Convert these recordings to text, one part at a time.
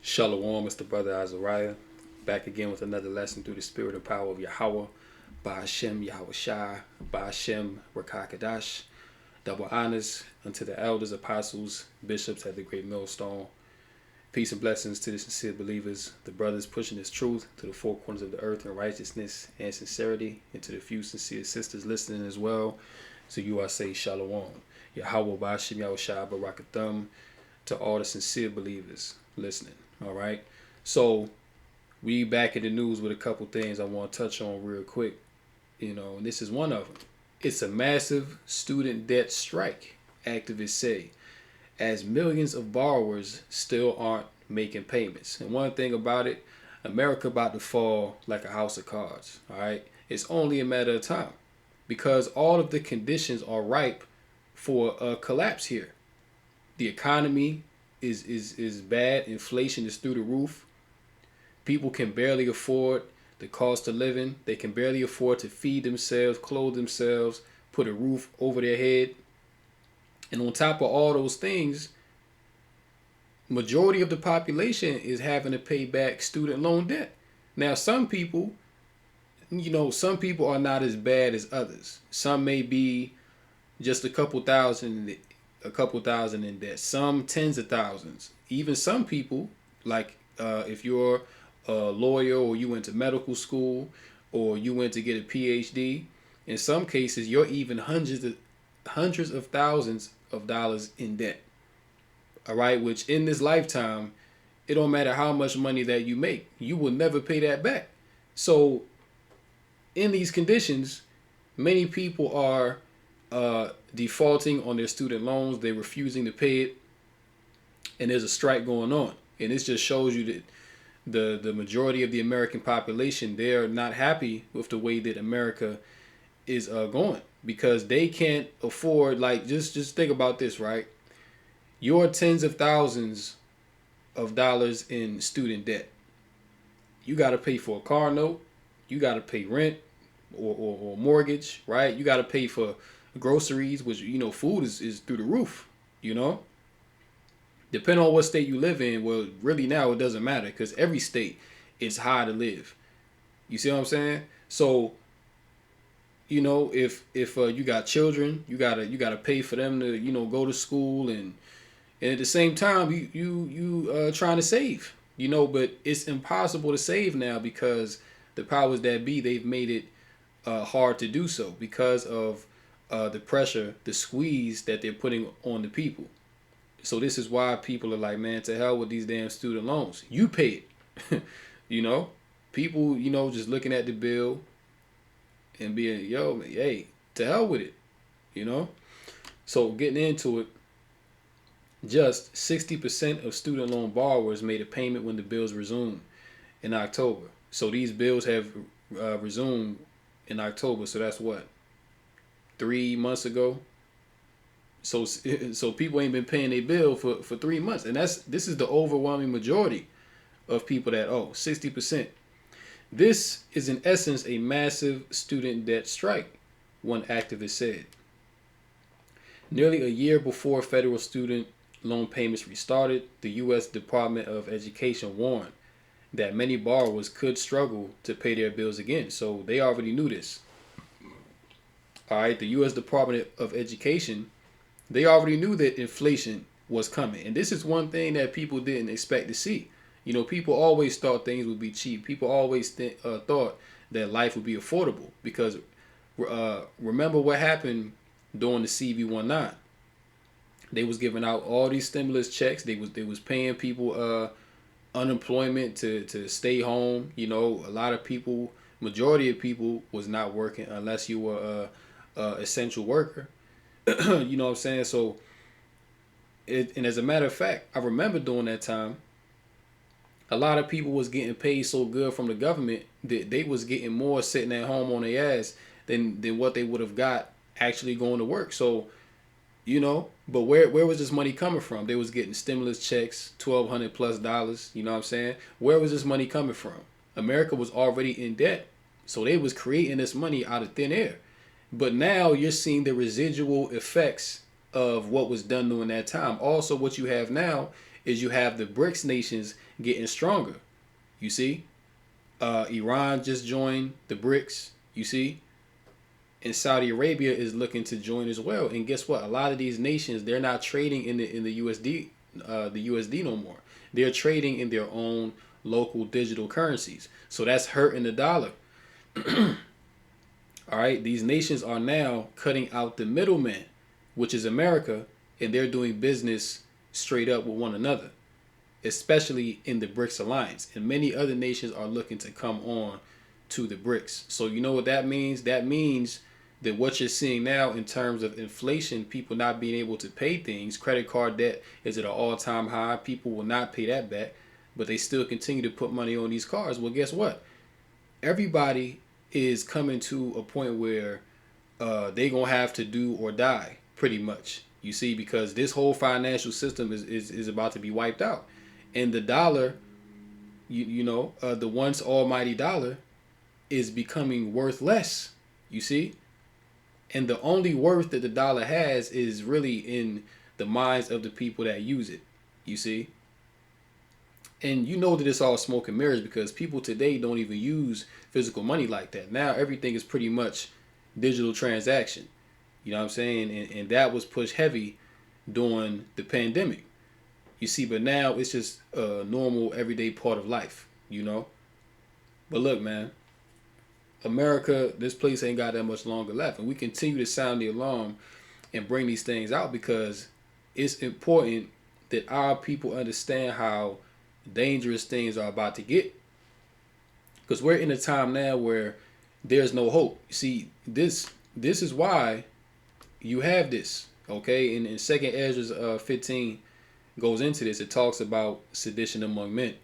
Shalom, it's the brother Azariah, back again with another lesson through the spirit and power of Yahweh, by Hashem Yahweh Shai, by Hashem Rakakadash. Double honors unto the elders, apostles, bishops at the great millstone. Peace and blessings to the sincere believers, the brothers pushing this truth to the four corners of the earth in righteousness and sincerity, and to the few sincere sisters listening as well. So you are say Shalom. Yahweh by Hashem Yahweh Shai Barakathum, to all the sincere believers listening. All right. So we back in the news with a couple things I want to touch on real quick. And this is one of them. It's a massive student debt strike, activists say, as millions of borrowers still aren't making payments. And one thing about it, America about to fall like a house of cards. All right. It's only a matter of time because all of the conditions are ripe for a collapse here. The economy is bad. Inflation is through the roof. People can barely afford the cost of living. They can barely afford to feed themselves, clothe themselves, put a roof over their head. And on top of all those things, majority of the population is having to pay back student loan debt. Now, some people are not as bad as others. Some may be just a couple thousand in debt, some tens of thousands. Even some people, like if you're a lawyer or you went to medical school or you went to get a PhD, in some cases you're even hundreds of thousands of dollars in debt. All right, which in this lifetime, it don't matter how much money that you make, you will never pay that back. So in these conditions, many people are defaulting on their student loans. They're refusing to pay it, and there's a strike going on. And this just shows you that the majority of the American population, they're not happy with the way that America is going, because they can't afford, like, just think about this, right? You're tens of thousands of dollars in student debt. You got to pay for a car note, you got to pay rent or mortgage, right? You got to pay for groceries, which, food is through the roof, Depending on what state you live in, well, really now it doesn't matter because every state is high to live. You see what I'm saying? So, if you got children, you gotta pay for them to go to school, and at the same time you trying to save, but it's impossible to save now because the powers that be, they've made it hard to do so because of the pressure, the squeeze that they're putting on the people. So this is why people are like, man, to hell with these damn student loans. You pay it. People, just looking at the bill and being, hey, to hell with it. So getting into it, just 60% of student loan borrowers made a payment when the bills resumed in October. So these bills have resumed in October. So that's what, 3 months ago. So people ain't been paying their bill for 3 months, and this is the overwhelming majority of people that owe, 60%. This is in essence a massive student debt strike, one activist said. Nearly a year before federal student loan payments restarted, the U.S. Department of Education warned that many borrowers could struggle to pay their bills again. So they already knew this. All right, the U.S. Department of Education, they already knew that inflation was coming. And this is one thing that people didn't expect to see. People always thought things would be cheap. People always thought that life would be affordable because remember what happened during the CV-19. They was giving out all these stimulus checks. They was paying people unemployment to stay home. A lot of people, majority of people was not working unless you were a essential worker. You know what I'm saying? So, and as a matter of fact, I remember during that time, a lot of people was getting paid so good from the government that they was getting more sitting at home on their ass than what they would have got actually going to work. So, but where was this money coming from? They was getting stimulus checks, $1,200 plus. You know what I'm saying? Where was this money coming from? America was already in debt, so they was creating this money out of thin air. But now you're seeing the residual effects of what was done during that time. Also, what you have now is you have the BRICS nations getting stronger. You see, Iran just joined the BRICS. You see, and Saudi Arabia is looking to join as well. And guess what? A lot of these nations, they're not trading in the USD no more. They're trading in their own local digital currencies. So that's hurting the dollar. All right, these nations are now cutting out the middleman, which is America, and they're doing business straight up with one another, especially in the BRICS alliance. And many other nations are looking to come on to the BRICS. So you know what that means? That means that what you're seeing now in terms of inflation, people not being able to pay things, credit card debt is at an all-time high. People will not pay that back, but they still continue to put money on these cards. Well, guess what? Everybody is coming to a point where they're going to have to do or die, pretty much. You see, because this whole financial system is about to be wiped out. And the dollar, the once almighty dollar is becoming worth less, you see? And the only worth that the dollar has is really in the minds of the people that use it, you see? And you know that it's all smoke and mirrors because people today don't even use physical money like that. Now everything is pretty much digital transaction. You know what I'm saying? And that was pushed heavy during the pandemic. You see, but now it's just a normal, everyday part of life, you know? But look, man, America, this place ain't got that much longer left. And we continue to sound the alarm and bring these things out because it's important that our people understand how dangerous things are about to get. Because we're in a time now where there's no hope. You see, this is why you have this, okay? And in 2nd Ezra 15 goes into this. It talks about sedition among men,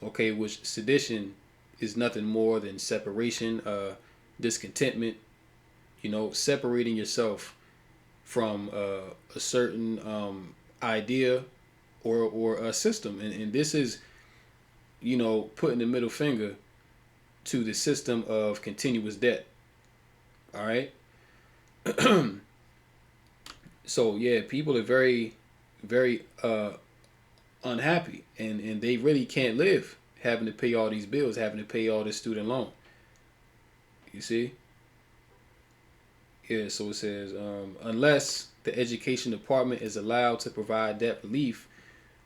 okay? Which sedition is nothing more than separation, discontentment, separating yourself from a certain idea or a system. And this is, putting the middle finger to the system of continuous debt. All right. So yeah, people are very, very unhappy, and they really can't live having to pay all these bills, having to pay all this student loan. You see? Yeah, so it says, unless the education department is allowed to provide debt relief,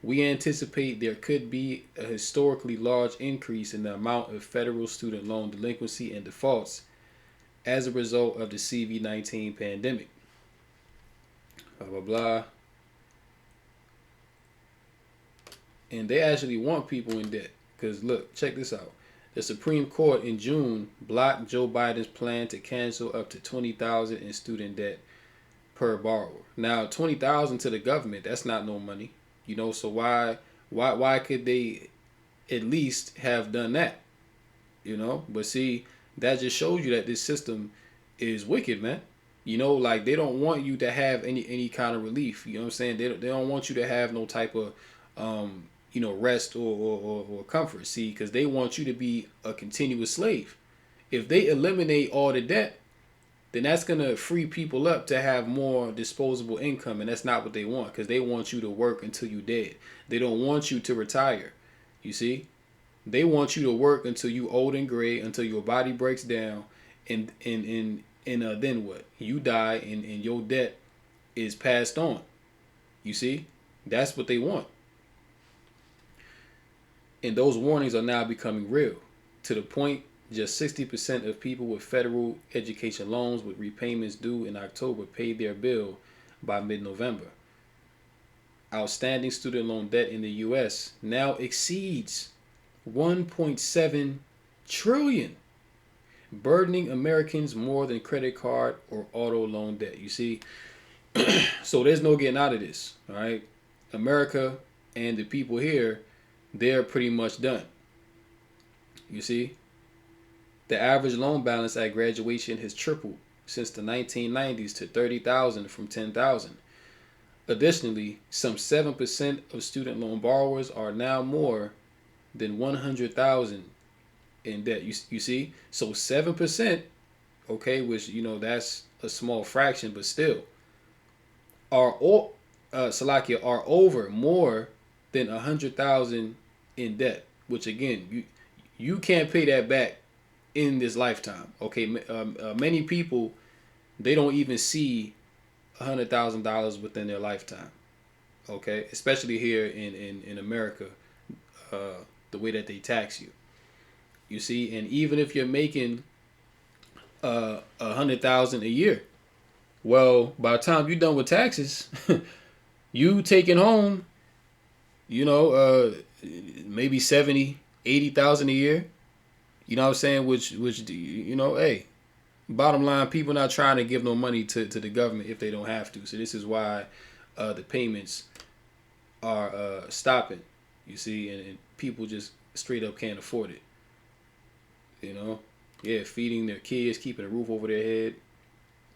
we anticipate there could be a historically large increase in the amount of federal student loan delinquency and defaults as a result of the CV-19 pandemic. Blah, blah, blah. And they actually want people in debt. Because look, check this out. The Supreme Court in June blocked Joe Biden's plan to cancel up to $20,000 in student debt per borrower. Now, $20,000 to the government, that's not no money. So why could they at least have done that? But see, that just shows you that this system is wicked, man. Like they don't want you to have any kind of relief. You know what I'm saying? They don't want you to have no type of rest or comfort. See, because they want you to be a continuous slave. If they eliminate all the debt, then that's going to free people up to have more disposable income. And that's not what they want, because they want you to work until you're dead. They don't want you to retire. You see? They want you to work until you old and gray, until your body breaks down. And then what? You die and your debt is passed on. You see? That's what they want. And those warnings are now becoming real, to the point just 60% of people with federal education loans with repayments due in October paid their bill by mid-November. Outstanding student loan debt in the U.S. now exceeds $1.7 trillion, burdening Americans more than credit card or auto loan debt. You see? So there's no getting out of this, all right? America and the people here, they're pretty much done. You see? The average loan balance at graduation has tripled since the 1990s to $30,000 from $10,000. Additionally, some 7% of student loan borrowers are now more than $100,000 in debt. You see? So 7%, okay, which, that's a small fraction, but still, are over more than 100,000 in debt, which again, you can't pay that back in this lifetime. Okay, many people, they don't even see $100,000 within their lifetime. Okay, especially here in America, the way that they tax you. You see, and even if you're making 100,000 a year, well, by the time you're done with taxes, you taking home, you know, maybe 70, 80,000 a year. You know what I'm saying? Which you know, hey, bottom line, people not trying to give no money to the government if they don't have to. So this is why the payments are stopping. You see, and people just straight up can't afford it. You know, yeah, feeding their kids, keeping a roof over their head,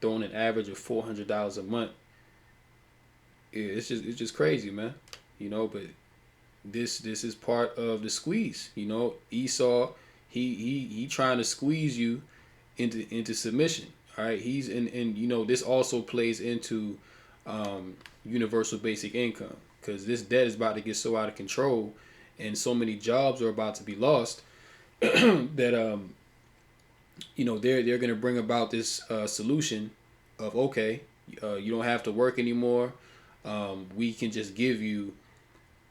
throwing an average of $400 a month. Yeah, it's just crazy, man. You know, but this is part of the squeeze. You know, Esau, he trying to squeeze you into submission. All right, he's and you know, this also plays into universal basic income, because this debt is about to get so out of control, and so many jobs are about to be lost that you know, they're gonna bring about this solution of, okay, you don't have to work anymore. We can just give you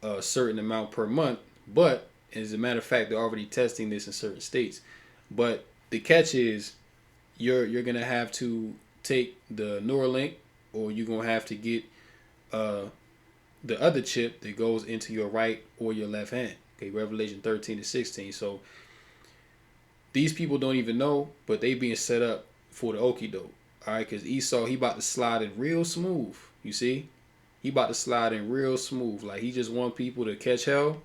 a certain amount per month. But as a matter of fact, they're already testing this in certain states. But the catch is, you're gonna have to take the Neuralink, or you're gonna have to get the other chip that goes into your right or your left hand. Okay, Revelation 13-16. So these people don't even know, but they being set up for the okie doke. All right, because Esau, he about to slide in real smooth. You see, he about to slide in real smooth. Like, he just want people to catch hell,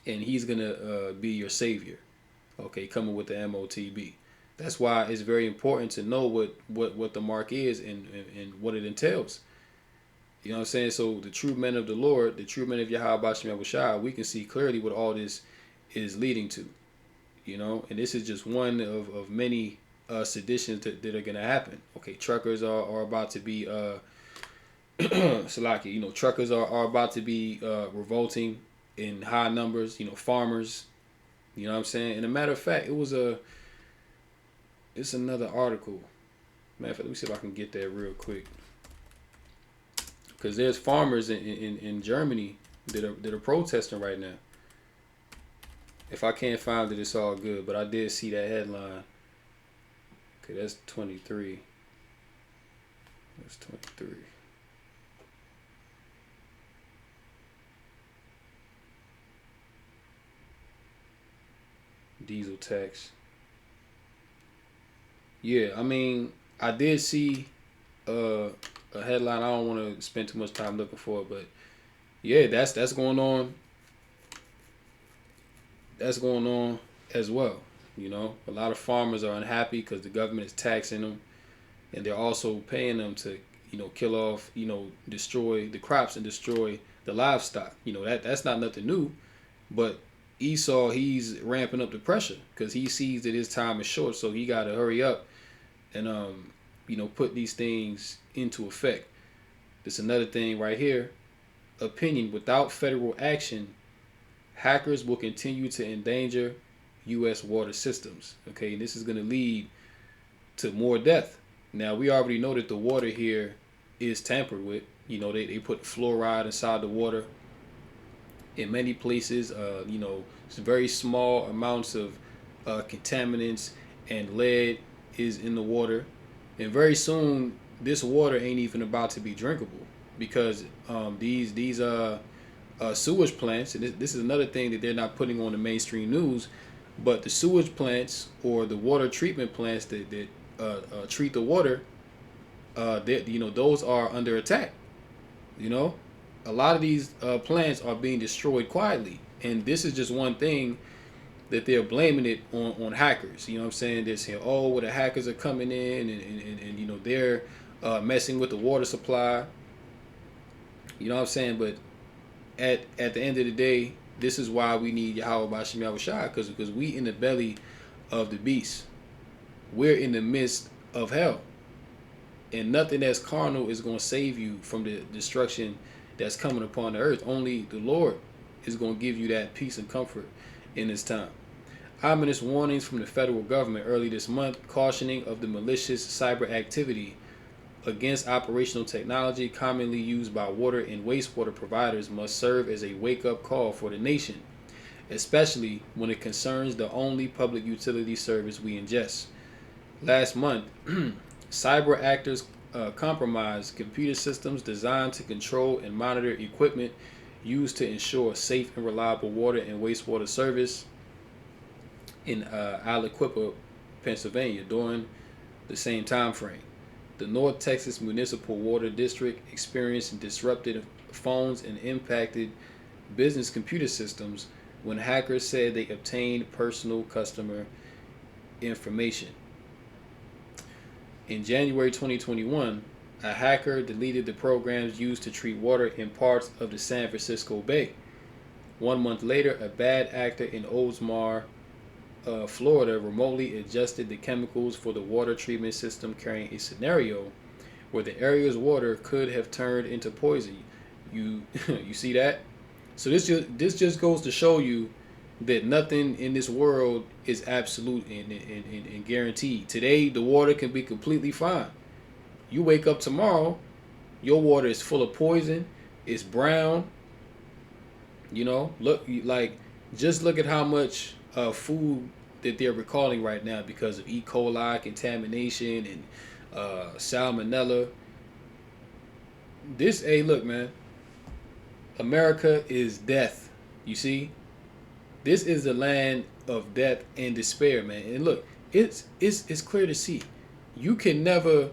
and he's gonna be your savior. Okay, coming with the MOTB. That's why it's very important to know what the mark is and what it entails. You know what I'm saying? So the true men of the Lord, the true men of Yahweh Bashem Yahushua, we can see clearly what all this is leading to. You know, and this is just one of many seditions that are going to happen. Okay, truckers are about to be, Salaki, you know, truckers are about to be revolting in high numbers. You know, farmers, you know what I'm saying? And a matter of fact, it's another article. Matter of fact, let me see if I can get that real quick. Because there's farmers in Germany that are protesting right now. If I can't find it, it's all good. But I did see that headline. Okay, that's 23. That's 23. Diesel tax. Yeah, I mean, I did see a headline. I don't want to spend too much time looking for it, but yeah, that's going on. That's going on as well. You know, a lot of farmers are unhappy because the government is taxing them, and they're also paying them to, you know, kill off, you know, destroy the crops and destroy the livestock. You know, that's not nothing new, but Esau, he's ramping up the pressure because he sees that his time is short, so he got to hurry up and you know, put these things into effect. There's another thing right here. Opinion: without federal action, hackers will continue to endanger U.S. water systems. Okay, and this is going to lead to more death. Now, we already know that the water here is tampered with. You know, they put fluoride inside the water in many places. You know, it's very small amounts of contaminants and lead is in the water. And very soon, this water ain't even about to be drinkable, because these sewage plants, and this is another thing that they're not putting on the mainstream news, but the sewage plants or the water treatment plants that treat the water, you know, those are under attack. You know, a lot of these plants are being destroyed quietly, and this is just one thing that they're blaming it on hackers. You know what I'm saying? They're saying, oh, well, the hackers are coming in and you know, they're messing with the water supply. You know what I'm saying? But at the end of the day, this is why we need Yahweh Bashem Yahushua, because we in the belly of the beast. We're in the midst of hell. And nothing that's carnal is going to save you from the destruction that's coming upon the earth. Only the Lord is going to give you that peace and comfort in this time. Ominous warnings from the federal government early this month, cautioning of the malicious cyber activity against operational technology commonly used by water and wastewater providers, must serve as a wake-up call for the nation, especially when it concerns the only public utility service we ingest. Last month, cyber actors compromised computer systems designed to control and monitor equipment used to ensure safe and reliable water and wastewater service in Aliquippa, Pennsylvania during the same time frame. The North Texas Municipal Water District experienced disrupted phones and impacted business computer systems when hackers said they obtained personal customer information. In January 2021, a hacker deleted the programs used to treat water in parts of the San Francisco Bay. 1 month later, a bad actor in Oldsmar, Florida, remotely adjusted the chemicals for the water treatment system, carrying a scenario where the area's water could have turned into poison. You see that? So this just goes to show you that nothing in this world is absolute and guaranteed. Today, the water can be completely fine. You wake up tomorrow, your water is full of poison. It's brown. Just look at how much food that they're recalling right now because of E. coli contamination and salmonella. Look, man. America is death. You see? This is the land of death and despair, man. And look, it's clear to see. You can never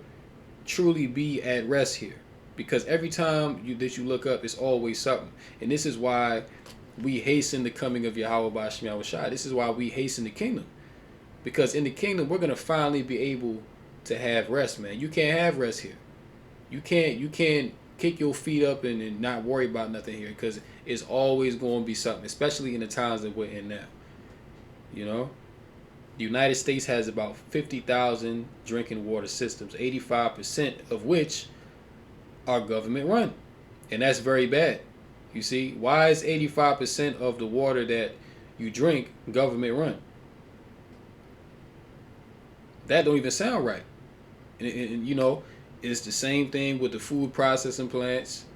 truly be at rest here because every time that you look up, it's always something. And this is why we hasten the coming of Yahweh B'Shem Yahweh Shai. This is why we hasten the kingdom. Because in the kingdom, we're going to finally be able to have rest, man. You can't have rest here. You can't kick your feet up and not worry about nothing here because it's always going to be something, especially in the times that we're in now. The United States has about 50,000 drinking water systems, 85% of which are government run. And that's very bad. You see, why is 85% of the water that you drink government run? That don't even sound right. And it's the same thing with the food processing plants.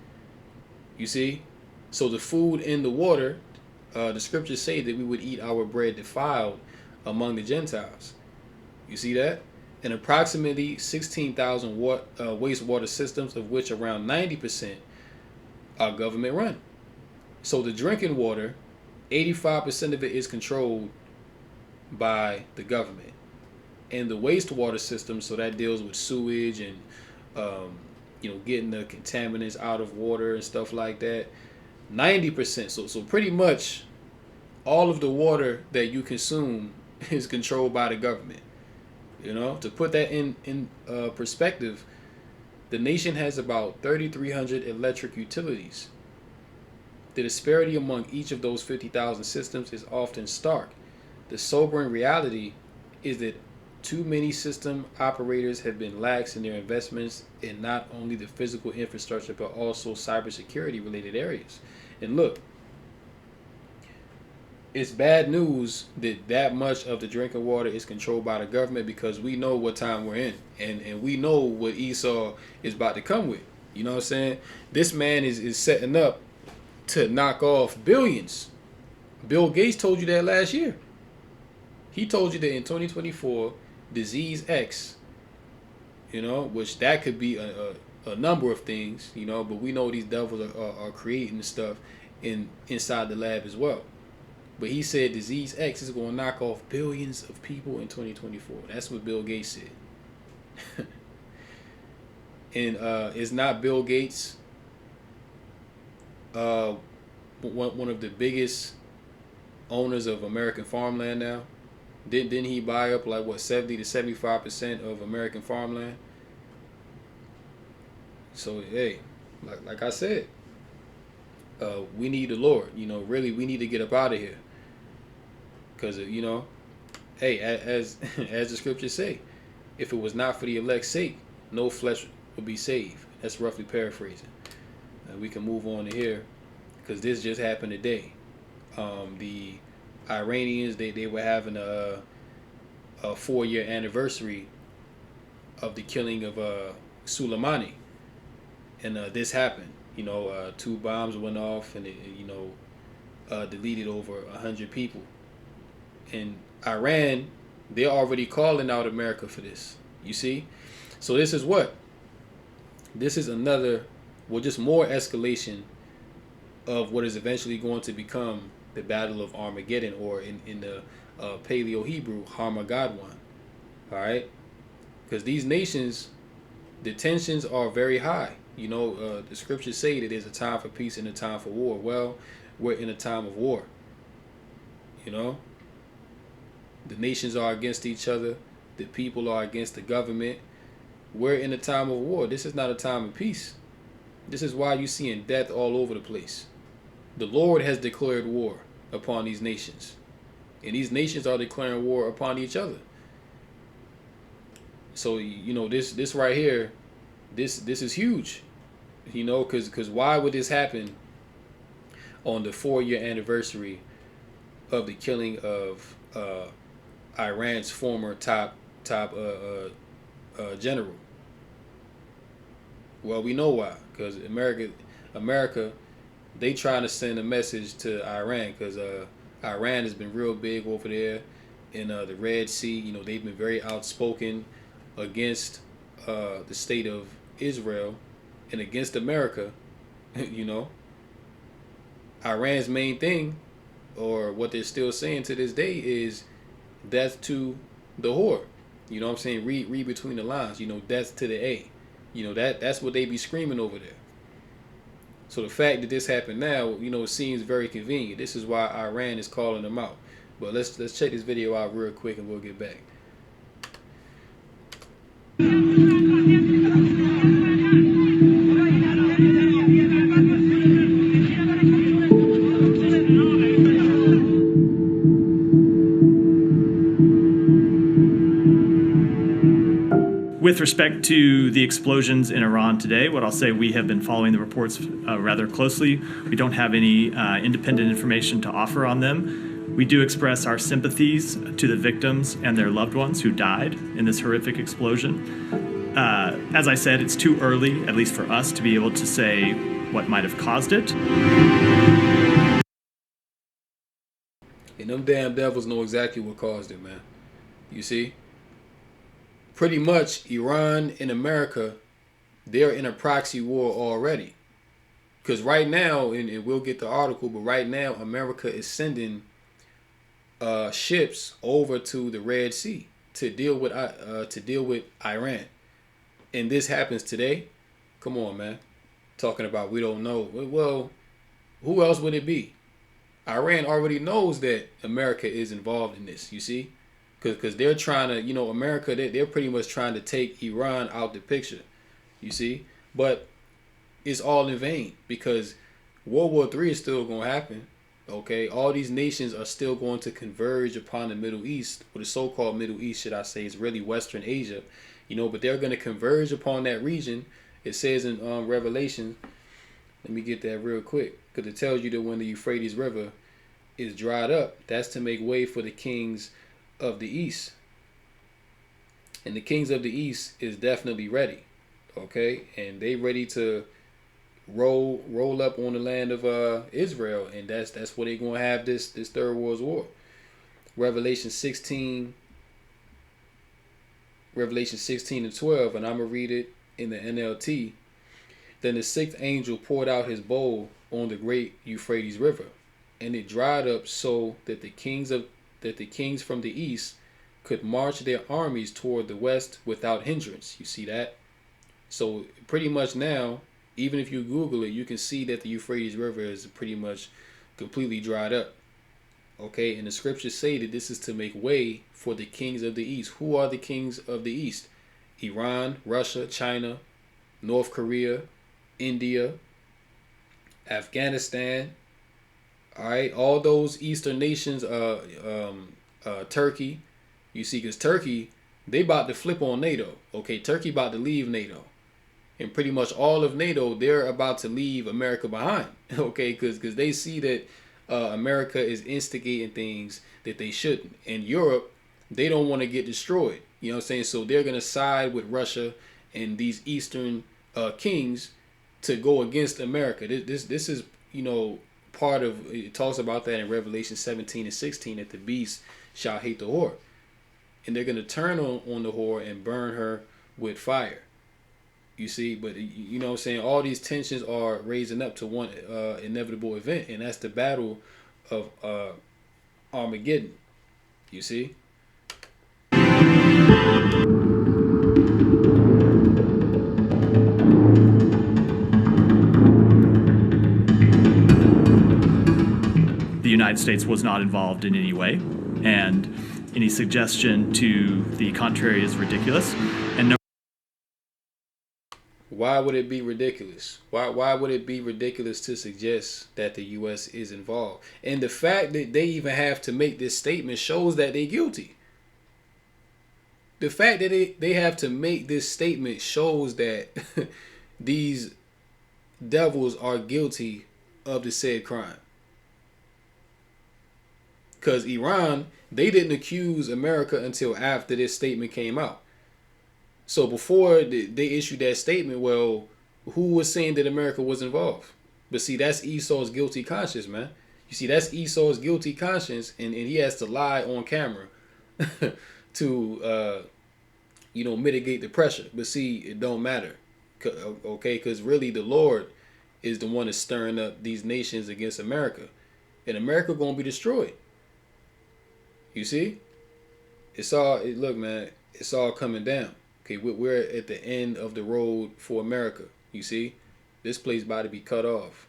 You see? So the food in the water, the scriptures say that we would eat our bread defiled among the Gentiles. You see that? And approximately 16,000 wastewater systems, of which around 90% are government run. So the drinking water, 85% of it is controlled by the government. And the wastewater system, so that deals with sewage and getting the contaminants out of water and stuff like that, 90%. So pretty much all of the water that you consume is controlled by the government. To put that in perspective, the nation has about 3,300 electric utilities. The disparity among each of those 50,000 systems is often stark. The sobering reality is that too many system operators have been lax in their investments in not only the physical infrastructure but also cybersecurity related areas. And look, it's bad news that much of the drinking water is controlled by the government because we know what time we're in and we know what Esau is about to come with. You know what I'm saying? This man is setting up to knock off billions. Bill Gates told you that last year. He told you that in 2024, disease X, which that could be a number of things, but we know these devils are creating stuff inside the lab as well. But he said disease X is going to knock off billions of people in 2024. That's what Bill Gates said. And is not Bill Gates one of the biggest owners of American farmland now? Didn't he buy up 70 to 75% of American farmland? So hey, like I said, we need the Lord. Really, we need to get up out of here. Because hey, as the scriptures say, if it was not for the elect's sake, no flesh would be saved. That's roughly paraphrasing. and we can move on to here because this just happened today. The Iranians, they were having a 4-year anniversary of the killing of Soleimani, and this happened. 2 bombs went off, and it deleted over 100 people. And Iran, they're already calling out America for this. You see, so this is what. This is another, well, just more escalation of what is eventually going to become the Battle of Armageddon, or in the Paleo Hebrew, Harmageddon. All right, because these nations, the tensions are very high. The scriptures say that there's a time for peace and a time for war. Well, we're in a time of war. The nations are against each other. The people are against the government. We're in a time of war. This is not a time of peace. This is why you're seeing death all over the place. The Lord has declared war upon these nations, and these nations are declaring war upon each other. So this right here, this is huge. Because why would this happen on the 4-year anniversary of the killing of Iran's former top general? Well, we know why. Because America, they trying to send a message to Iran, because Iran has been real big over there in the Red Sea. They've been very outspoken against the state of Israel and against America. Iran's main thing, or what they're still saying to this day, is death to the whore. You know what I'm saying? Read between the lines. Death to the A. That's what they be screaming over there. So the fact that this happened now, it seems very convenient. This is why Iran is calling them out. But let's check this video out real quick, and we'll get back. With respect to the explosions in Iran today, what I'll say, we have been following the reports rather closely. We don't have any independent information to offer on them. We do express our sympathies to the victims and their loved ones who died in this horrific explosion. As I said, it's too early, at least for us, to be able to say what might have caused it. And them damn devils know exactly what caused it, man. You see? Pretty much, Iran and America, they're in a proxy war already. Because right now, and we'll get the article, but right now, America is sending ships over to the Red Sea to deal with Iran. And this happens today. Come on, man. Talking about we don't know. Well, who else would it be? Iran already knows that America is involved in this, you see? Because they're trying to, America, they're pretty much trying to take Iran out the picture, you see? But it's all in vain, because World War III is still going to happen, okay? All these nations are still going to converge upon the Middle East, or the so-called Middle East, should I say. It's really Western Asia, but they're going to converge upon that region. It says in Revelation, let me get that real quick, because it tells you that when the Euphrates River is dried up, that's to make way for the kings of the East. And the kings of the East is definitely ready, okay? And they ready to roll up on the land of Israel, and that's where they're going to have this third world war. Revelation 16 and 12, and I'm going to read it in the NLT. Then the 6th angel poured out his bowl on the great Euphrates River, and it dried up so that the kings from the east could march their armies toward the west without hindrance. You see that? So pretty much now, even if you Google it, you can see that the Euphrates River is pretty much completely dried up. Okay, and the scriptures say that this is to make way for the kings of the east. Who are the kings of the east? Iran, Russia, China, North Korea, India, Afghanistan. All right, all those eastern nations, Turkey. You see, because Turkey, they about to flip on NATO. Okay, Turkey about to leave NATO. and pretty much all of NATO, they're about to leave America behind. Okay, because they see that America is instigating things that they shouldn't. And Europe, they don't want to get destroyed. You know what I'm saying? So they're gonna side with Russia and these Eastern kings to go against America. This is, you know, part of it. Talks about that in Revelation 17 and 16, that the beast shall hate the whore, and they're gonna turn on the whore and burn her with fire. You see, but you know what I'm saying, all these tensions are raising up to one inevitable event, and that's the battle of Armageddon. You see. The United States was not involved in any way, and any suggestion to the contrary is ridiculous. And why would it be ridiculous? Why would it be ridiculous to suggest that the U.S. is involved? And the fact that they even have to make this statement shows that they're guilty. The fact that they have to make this statement shows that these devils are guilty of the said crime. Because Iran, they didn't accuse America until after this statement came out. So before they issued that statement, well, who was saying that America was involved? But see, that's Esau's guilty conscience, man. You see, that's Esau's guilty conscience, and he has to lie on camera to, you know, mitigate the pressure. But see, it don't matter, okay? Because really, the Lord is the one that's stirring up these nations against America, and America gonna be destroyed. You see, look, man, it's all coming down. Okay, we're at the end of the road for America. You see, this place about to be cut off.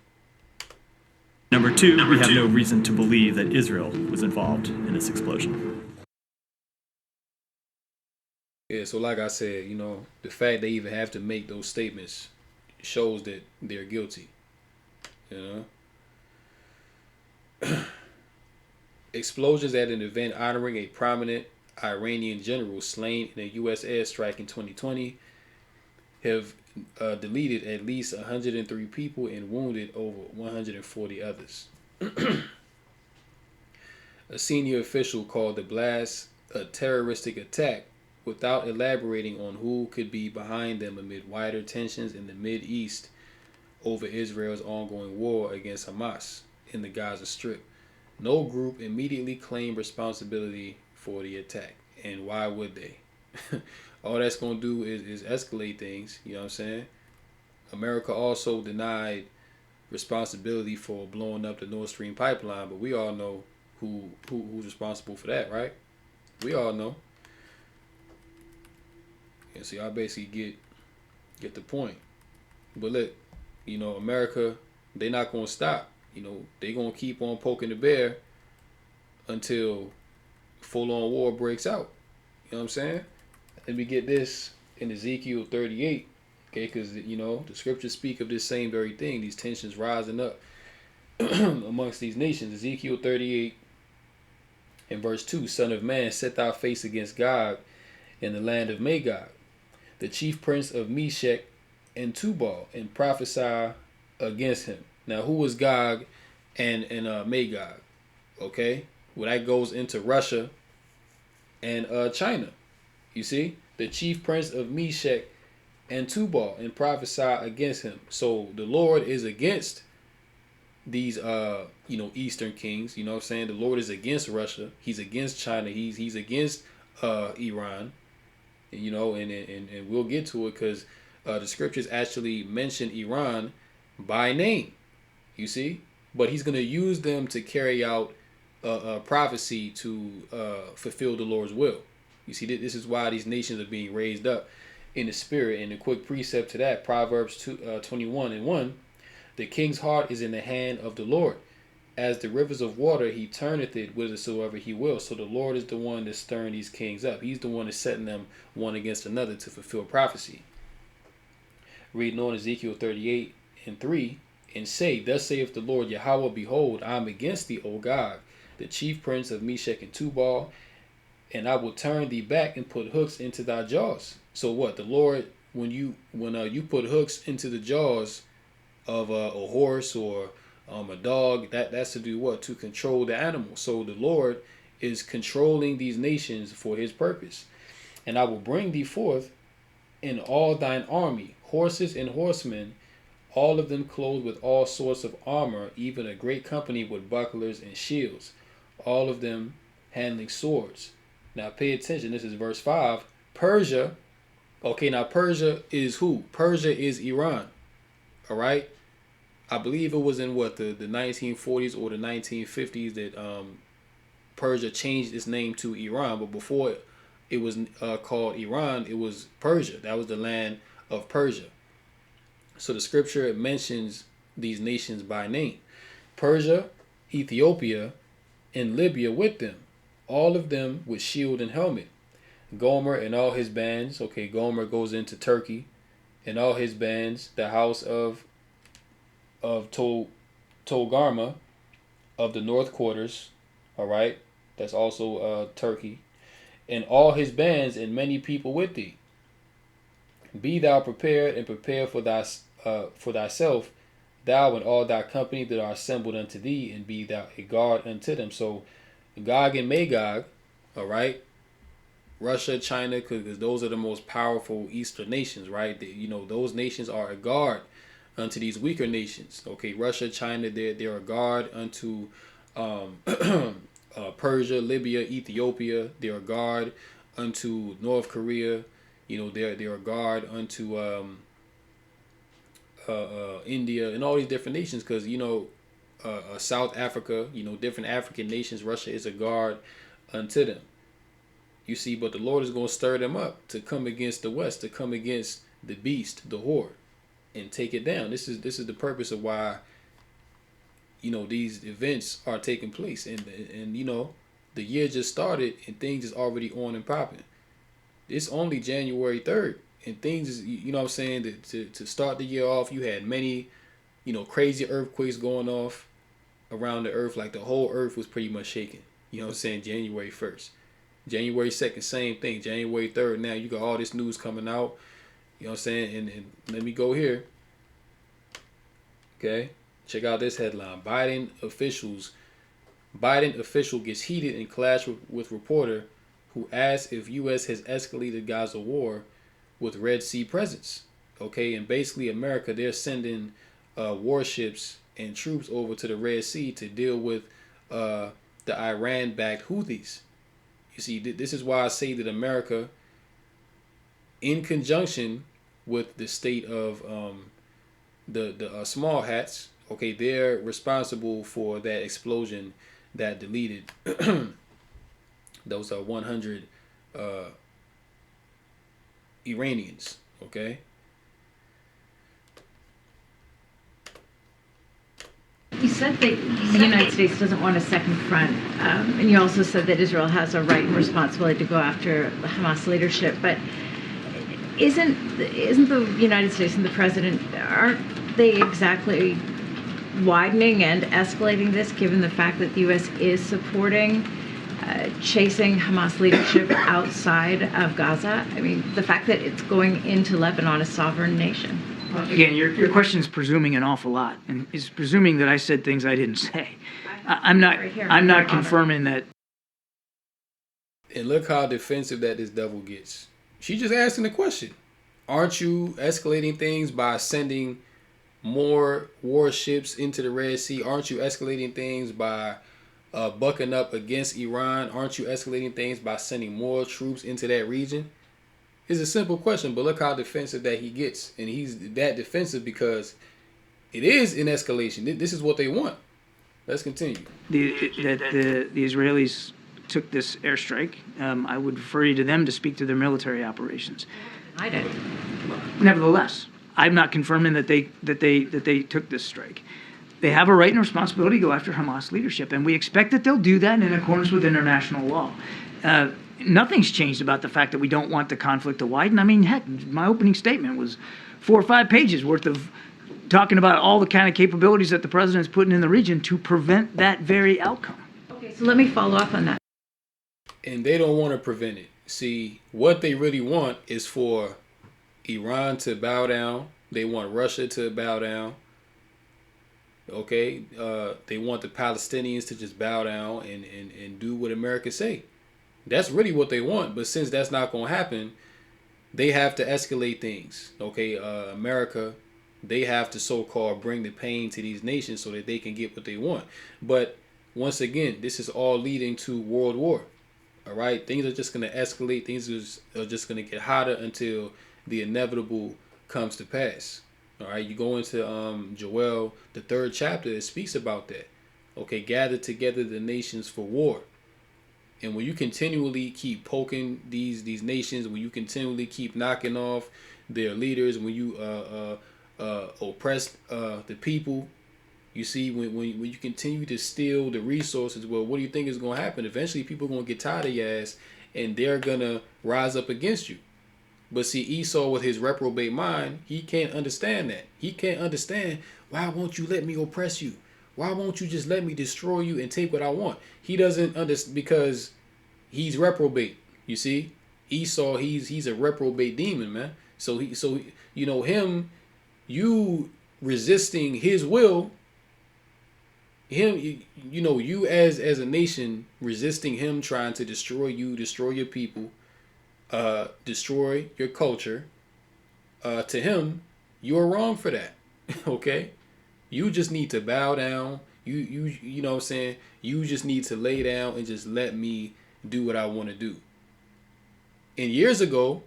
Number two, we have no reason to believe that Israel was involved in this explosion. Yeah, so like I said, you know, the fact they even have to make those statements shows that they're guilty. You know? Explosions at an event honoring a prominent Iranian general slain in a U.S. airstrike in 2020 have deleted at least 103 people and wounded over 140 others. A senior official called the blast a terroristic attack without elaborating on who could be behind them amid wider tensions in the Mideast over Israel's ongoing war against Hamas in the Gaza Strip. No group immediately claimed responsibility for the attack. And why would they? All that's going to do is escalate things. You know what I'm saying? America also denied responsibility for blowing up the Nord Stream pipeline. But we all know who's responsible for that, right? We all know. And see, I basically get the point. But look, you know, America, they're not going to stop. You know, they're going to keep on poking the bear until full-on war breaks out. You know what I'm saying? Let me get this in Ezekiel 38, okay? Because, you know, the scriptures speak of this same very thing, these tensions rising up amongst these nations. Ezekiel 38 and verse 2, Son of man, set thy face against Gog in the land of Magog, the chief prince of Meshech and Tubal, and prophesy against him. Now, who was Gog and Magog? Okay, well, that goes into Russia and China. You see, the chief prince of Meshech and Tubal, and prophesy against him. So the Lord is against these you know, Eastern kings. You know what I'm saying? The Lord is against Russia. He's against China. He's against Iran. You know, and we'll get to it because the scriptures actually mention Iran by name. You see, but he's going to use them to carry out prophecy to fulfill the Lord's will. You see, this is why these nations are being raised up in the spirit. And a quick precept to that, Proverbs 21 and 1, the king's heart is in the hand of the Lord. As the rivers of water, he turneth it whithersoever he will. So the Lord is the one that's stirring these kings up. He's the one that's setting them one against another to fulfill prophecy. Reading on Ezekiel 38 and 3, and say, Thus saith the Lord Yahweh, behold, I am against thee, O Gog, the chief prince of Meshech and Tubal, and I will turn thee back and put hooks into thy jaws. So what? The Lord when you put hooks into the jaws of a horse or a dog, that's to do what? To control the animal. So the Lord is controlling these nations for his purpose. And I will bring thee forth in all thine army, horses and horsemen, all of them clothed with all sorts of armor, even a great company with bucklers and shields, all of them handling swords. Now pay attention, this is verse 5. Persia, okay, now Persia is who? Persia is Iran. All right? I believe it was in what, the 1940s or the 1950s that Persia changed its name to Iran, but before it was called Iran, it was Persia. That was the land of Persia. So the scripture mentions these nations by name. Persia, Ethiopia, and Libya with them, all of them with shield and helmet. Gomer and all his bands, okay, Gomer goes into Turkey, and all his bands, the house of Togarma of the north quarters, all right, that's also Turkey, and all his bands and many people with thee. Be thou prepared and prepare for thyself, thou and all thy company that are assembled unto thee, and be thou a guard unto them. So Gog and Magog, all right, Russia, China, because those are the most powerful Eastern nations, right? Those nations are a guard unto these weaker nations. Okay, Russia, China, they're a guard unto Persia, Libya, Ethiopia. They're a guard unto North Korea. They're a guard unto India and all these different nations, because South Africa, different African nations. Russia is a guard unto them. You see, but the Lord is going to stir them up to come against the West, to come against the beast, the horde, and take it down. This is the purpose of why these events are taking place, and the year just started and things is already on and popping. It's only January 3rd, and things is, what I'm saying, to start the year off, you had many crazy earthquakes going off around the earth. Like the whole earth was pretty much shaking. What I'm saying? January 1st, January 2nd, same thing. January 3rd, now you got all this news coming out. What I'm saying? And let me go here. Okay, check out this headline. Biden official gets heated and clash with reporter who asks if U.S. has escalated Gaza war with Red Sea presence. Okay, and basically America, they're sending warships and troops over to the Red Sea to deal with the Iran-backed Houthis. You see, this is why I say that America, in conjunction with the state of the small hats, okay, they're responsible for that explosion that deleted those 100 Iranians, okay? You said that the United States doesn't want a second front, and you also said that Israel has a right and responsibility to go after Hamas leadership, but isn't the United States and the president, aren't they exactly widening and escalating this, given the fact that the U.S. is supporting chasing Hamas leadership outside of Gaza? I mean, the fact that it's going into Lebanon, a sovereign nation. Again, your question is presuming an awful lot, and is presuming that I said things I didn't say. I'm not confirming that. And look how defensive that this devil gets. She's just asking the question. Aren't you escalating things by sending more warships into the Red Sea? Aren't you escalating things by bucking up against Iran? Aren't you escalating things by sending more troops into that region? It's a simple question, but look how defensive that he gets. And he's that defensive because it is an escalation. This is what they want. Let's continue. The Israelis took this airstrike. I would refer you to them to speak to their military operations. I did. Nevertheless, I'm not confirming that they took this strike. They have a right and responsibility to go after Hamas leadership, and we expect that they'll do that in accordance with international law. Nothing's changed about the fact that we don't want the conflict to widen. I mean, heck, my opening statement was 4 or 5 pages worth of talking about all the kind of capabilities that the president's putting in the region to prevent that very outcome. Okay, so let me follow up on that. And they don't want to prevent it. See, what they really want is for Iran to bow down. They want Russia to bow down. Okay, they want the Palestinians to just bow down and do what America say. That's really what they want. But since that's not going to happen, they have to escalate things. Okay, America, they have to so-called bring the pain to these nations so that they can get what they want. But once again, this is all leading to world war. All right, things are just going to escalate. Things are just going to get hotter until the inevitable comes to pass. All right, you go into Joel, the 3rd chapter, it speaks about that. Okay, gather together the nations for war. And when you continually keep poking these nations, when you continually keep knocking off their leaders, when you oppress the people, you see, when you continue to steal the resources, well, what do you think is going to happen? Eventually, people are going to get tired of your ass, and they're going to rise up against you. But see, Esau, with his reprobate mind, he can't understand that. He can't understand, why won't you let me oppress you? Why won't you just let me destroy you and take what I want? He doesn't understand because he's reprobate. You see, Esau, he's a reprobate demon, man. So you know him, you resisting his will, him, you know, you as a nation resisting him, trying to destroy you, destroy your people, destroy your culture. To him, you are wrong for that. Okay. You just need to bow down. You know what I'm saying? You just need to lay down and just let me do what I want to do. And years ago,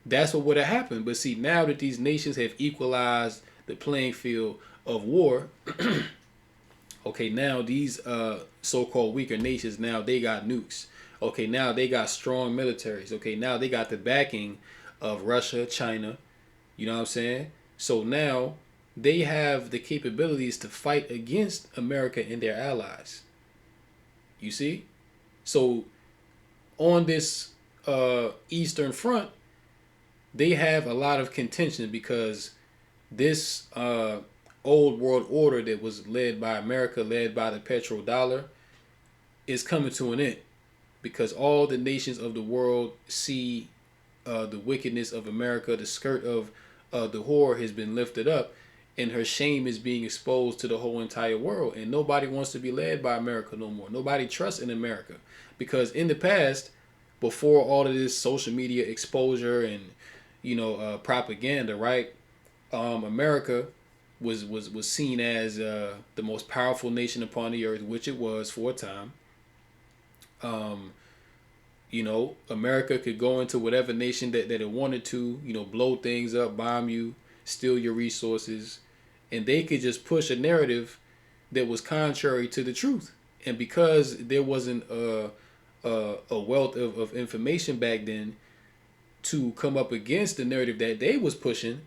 that's what would have happened. But see, now that these nations have equalized the playing field of war, okay, now these so-called weaker nations, now they got nukes. Okay, now they got strong militaries. Okay, now they got the backing of Russia, China. You know what I'm saying? So now they have the capabilities to fight against America and their allies. You see? So on this Eastern Front, they have a lot of contention because this old world order that was led by America, led by the petrodollar, is coming to an end because all the nations of the world see the wickedness of America. The skirt of the whore has been lifted up, and her shame is being exposed to the whole entire world. And nobody wants to be led by America no more. Nobody trusts in America because in the past, before all of this social media exposure and propaganda, right? America was seen as the most powerful nation upon the earth, which it was for a time. America could go into whatever nation that it wanted to, blow things up, bomb you, steal your resources, and they could just push a narrative that was contrary to the truth. And because there wasn't a wealth of information back then to come up against the narrative that they was pushing,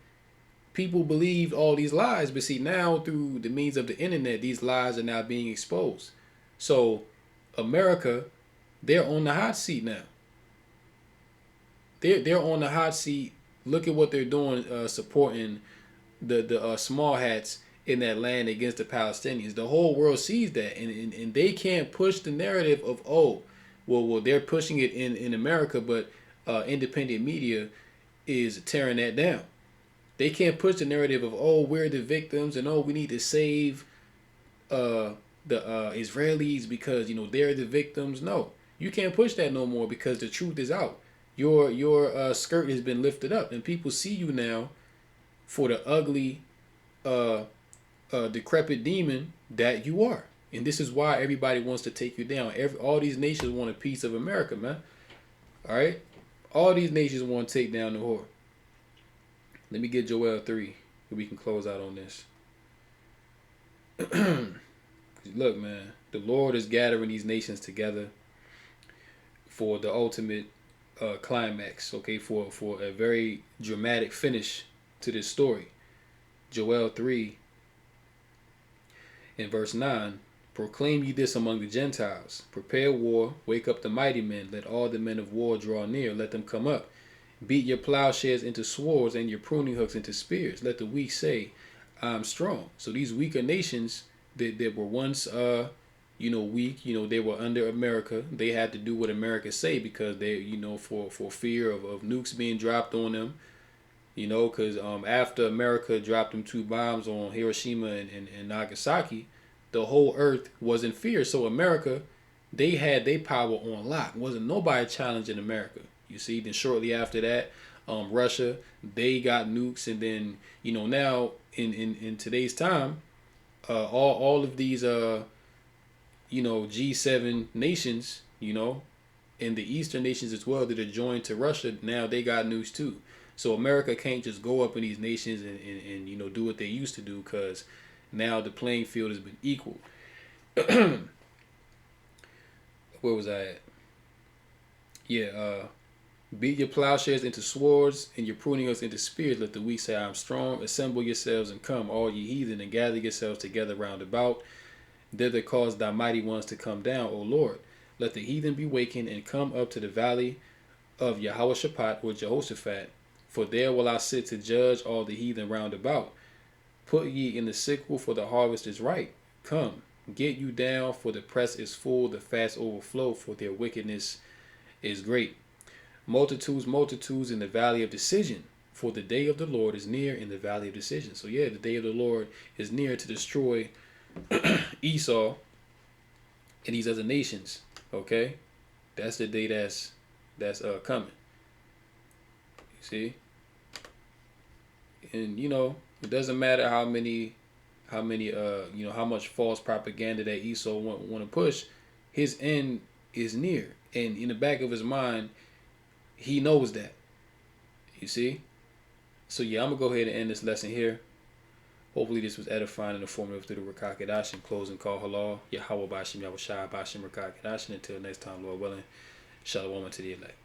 people believed all these lies. But see, now through the means of the internet, these lies are now being exposed. So America, they're on the hot seat now. They're on the hot seat. Look at what they're doing, supporting the small hats in that land against the Palestinians. The whole world sees that, and they can't push the narrative of, well, they're pushing it in America, but independent media is tearing that down. They can't push the narrative of, we're the victims, and we need to save the Israelis because they're the victims. No, you can't push that no more because the truth is out. Your skirt has been lifted up, and people see you now for the ugly, decrepit demon that you are. And this is why everybody wants to take you down. All these nations want a piece of America, man. All right? All these nations want to take down the whore. Let me get Joel 3, so we can close out on this. Look, man, the Lord is gathering these nations together for the ultimate climax, okay, for a very dramatic finish to this story. Joel 3 in verse 9, proclaim ye this among the Gentiles. Prepare war, wake up the mighty men, let all the men of war draw near, let them come up. Beat your plowshares into swords and your pruning hooks into spears. Let the weak say, I'm strong. So these weaker nations that were once weak, they were under America. They had to do what America say because they, for fear of nukes being dropped on them. You know, because after America dropped them 2 bombs on Hiroshima and Nagasaki, the whole earth was in fear. So America, they had their power on lock. Wasn't nobody challenging America. You see, then shortly after that, Russia, they got nukes, and then now in today's time, all of these G7 nations, and the Eastern nations as well that are joined to Russia, now they got nukes too. So America can't just go up in these nations and do what they used to do, because now the playing field has been equal. Where was I at? Yeah, beat your plowshares into swords and your pruning hooks into spears. Let the weak say, I am strong. Assemble yourselves and come, all ye heathen, and gather yourselves together round about. Thither cause thy mighty ones to come down, O Lord. Let the heathen be wakened and come up to the valley of Jehoshaphat or Jehoshaphat. For there will I sit to judge all the heathen round about. Put ye in the sickle, for the harvest is ripe. Come, get you down, for the press is full, the fast overflow, for their wickedness is great. Multitudes, multitudes in the valley of decision, for the day of the Lord is near in the valley of decision. So yeah, the day of the Lord is near to destroy Esau and these other nations. Okay, that's the day that's coming. You see, and it doesn't matter how much false propaganda that Esau want to push. His end is near, and in the back of his mind, he knows that. You see, so yeah, I'm gonna go ahead and end this lesson here. Hopefully this was edifying and informative through the Rakakadashin. Closing call halal. Yahweh Bashim Yahushua Bashim Rakakadashin. Until next time, Lord willing. Shalom to the elect.